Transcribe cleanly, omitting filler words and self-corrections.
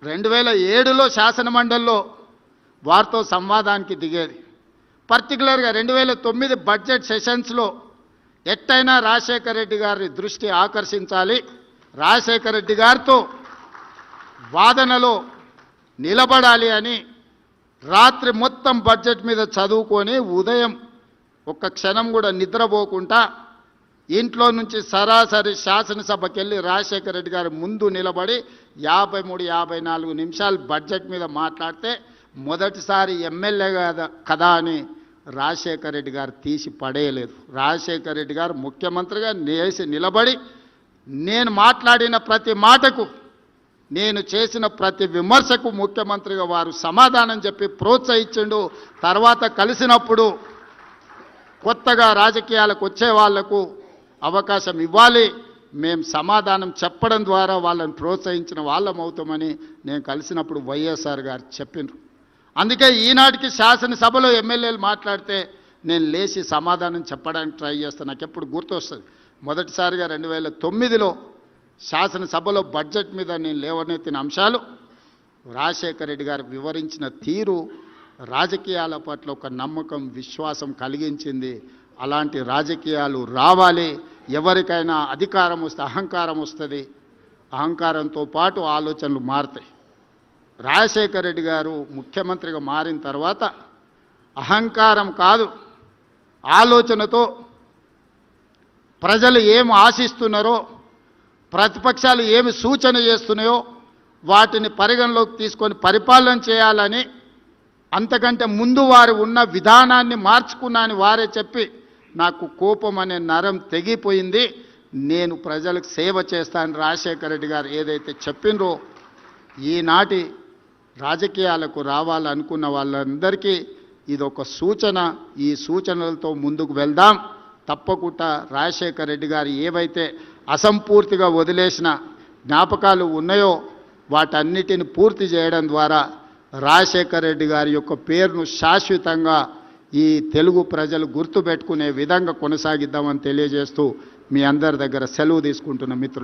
2007లో శాసనమండలిలో వారితో సంవాదానికి దిగేది. పర్టికులర్గా 2009 బడ్జెట్ సెషన్స్లో ఎట్టయినా రాజశేఖర రెడ్డి గారి దృష్టి ఆకర్షించాలి, రాజశేఖర రెడ్డి గారితో వాదనలో నిలబడాలి అని రాత్రి మొత్తం బడ్జెట్ మీద చదువుకొని ఉదయం ఒక్క క్షణం కూడా నిద్రపోకుండా ఇంట్లో నుంచి సరాసరి శాసనసభకి వెళ్ళి రాజశేఖర రెడ్డి గారి ముందు నిలబడి 53-54 నిమిషాలు బడ్జెట్ మీద మాట్లాడితే మొదటిసారి ఎమ్మెల్యే కదా అని రాజశేఖర రెడ్డి గారు తీసి పడేయలేదు. రాజశేఖర రెడ్డి గారు ముఖ్యమంత్రిగా లేచి నిలబడి నేను మాట్లాడిన ప్రతి మాటకు, నేను చేసిన ప్రతి విమర్శకు ముఖ్యమంత్రిగా వారు సమాధానం చెప్పి ప్రోత్సహించిండు. తర్వాత కలిసినప్పుడు కొత్తగా రాజకీయాలకు వచ్చే వాళ్లకు అవకాశం ఇవ్వాలి, మేము సమాధానం చెప్పడం ద్వారా వాళ్ళని ప్రోత్సహించిన వాళ్ళం అవుతామని నేను కలిసినప్పుడు వైఎస్ఆర్ గారు చెప్పిండ్రు. అందుకే ఈనాటికి శాసనసభలో ఎమ్మెల్యేలు మాట్లాడితే నేను లేచి సమాధానం చెప్పడానికి ట్రై చేస్తాను. నాకు ఎప్పుడు గుర్తొస్తుంది, మొదటిసారిగా 2009లో శాసనసభలో బడ్జెట్ మీద నేను లేవనెత్తిన అంశాలు రాజశేఖర రెడ్డి గారు వివరించిన తీరు రాజకీయాల పట్ల ఒక నమ్మకం, విశ్వాసం కలిగించింది. అలాంటి రాజకీయాలు రావాలి. ఎవరికైనా అధికారం వస్తే అహంకారం వస్తుంది, అహంకారంతో పాటు ఆలోచనలు మారుతాయి. రాజశేఖర రెడ్డి గారు ముఖ్యమంత్రిగా మారిన తర్వాత అహంకారం కాదు, ఆలోచనతో ప్రజలు ఏమి ఆశిస్తున్నారో, ప్రతిపక్షాలు ఏమి సూచన చేస్తున్నాయో వాటిని పరిగణలోకి తీసుకొని పరిపాలన చేయాలని, అంతకంటే ముందు వారు ఉన్న విధానాన్ని మార్చుకున్నాని వారే చెప్పి నాకు కోపం అనే నరం తెగిపోయింది, నేను ప్రజలకు సేవ చేస్తాను రాజశేఖర రెడ్డి గారు ఏదైతే చెప్పినరో, ఈనాటి రాజకీయాలకు రావాలనుకున్న వాళ్ళందరికీ ఇదొక సూచన. ఈ సూచనలతో ముందుకు వెళ్దాం. తప్పకుండా రాజశేఖర రెడ్డి గారు ఏవైతే అసంపూర్తిగా వదిలేసిన జ్ఞాపకాలు ఉన్నాయో వాటన్నిటిని పూర్తి చేయడం ద్వారా రాజశేఖర రెడ్డి గారి యొక్క పేరును శాశ్వతంగా ఈ తెలుగు ప్రజలు గుర్తుపెట్టుకునే విధంగా కొనసాగిద్దామని తెలియజేస్తూ మీ అందరి దగ్గర సెలవు తీసుకుంటున్న మిత్రులు.